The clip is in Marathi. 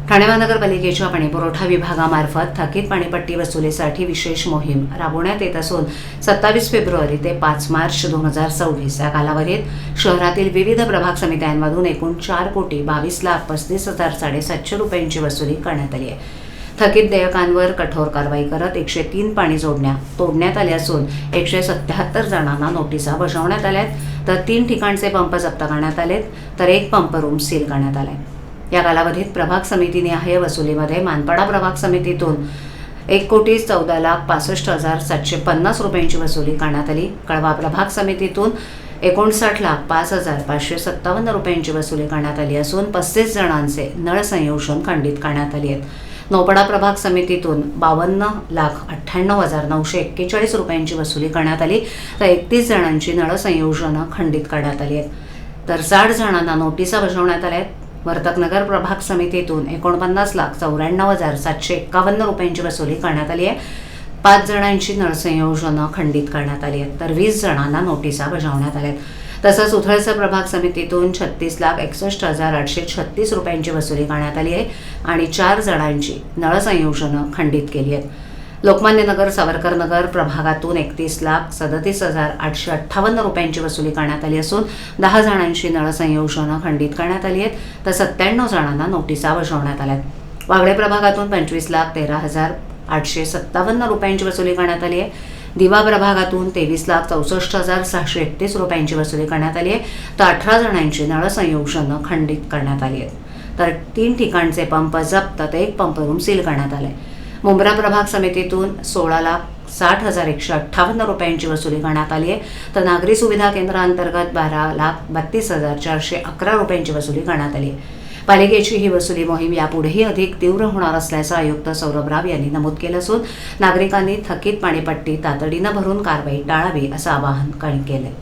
ठाणे महानगरपालिकेच्या पाणीपुरवठा विभागामार्फत थकीत पाणीपट्टी वसुलीसाठी विशेष मोहीम राबवण्यात येत असून 27 फेब्रुवारी ते 5 मार्च 2026 या कालावधीत शहरातील विविध प्रभाग समित्यांमधून एकूण 4,22,35,750 रुपयांची वसुली करण्यात आली आहे। थकीत देयकांवर कठोर कारवाई करत 103 पाणी जोडण्या तोडण्यात आल्या असून 177 जणांना नोटिसा बजावण्यात आल्यात, तर 3 ठिकाणचे पंप जप्त करण्यात आलेत, तर 1 पंप रूम सील करण्यात आलाय। या कालावधीत प्रभाग समितीनिहाय वसुलीमध्ये मानपाडा प्रभाग समितीतून 1,14,65,750 रुपयांची वसुली करण्यात आली। कळवा प्रभाग समितीतून 59,05,557 रुपयांची वसुली करण्यात आली असून 35 जणांचे नळ संयोजन खंडित करण्यात आली आहेत। नौपाडा प्रभाग समितीतून 52,98,941 रुपयांची वसुली करण्यात आली, तर 31 जणांची नळ संयोजनं खंडित करण्यात आली आहेत, तर 60 जणांना नोटिसा बजावण्यात आल्या आहेत। वर्तकनगर प्रभाग समितीतून 49,94,751 रुपयांची वसुली करण्यात आली आहे। 5 जणांची नळ संयोजनं खंडित करण्यात आली आहेत, तर 20 जणांना नोटिसा बजावण्यात आल्या आहेत। तसंच उथळसर प्रभाग समितीतून 36,61,836 रुपयांची वसुली करण्यात आली आहे आणि 4 जणांची नळ संयोजनं खंडित केली आहेत। लोकमान्य नगर सावरकर नगर प्रभागातून 31,37,858 रुपयांची वसुली करण्यात आली असून 10 जणांची नळ संयोजनं खंडित करण्यात आली आहेत, तर 97 जणांना नोटिसा बजावण्यात आल्या आहेत। वागळे प्रभागातून 25,13,857 रुपयांची वसुली करण्यात आली आहे। दिवा प्रभागातून 23,64,631 रुपयांची वसुली करण्यात आली आहे, तर 18 जणांची नळ संयोजनं खंडित करण्यात आली आहेत, तर 3 ठिकाणचे पंप जप्त, तर 1 पंप रूम सील करण्यात आले। मुंब्रा प्रभाग समितीतून 16,60,158 रुपयांची वसुली करण्यात आली आहे, तर नागरी सुविधा केंद्रांतर्गत 12,32,411 रुपयांची वसुली करण्यात आली आहे। पालिकेची ही वसुली मोहीम यापुढेही अधिक तीव्र होणार असल्याचं आयुक्त सौरभ राव यांनी नमूद केलं असून नागरिकांनी थकीत पाणीपट्टी तातडीनं भरून कारवाई टाळावी असं आवाहन केलं।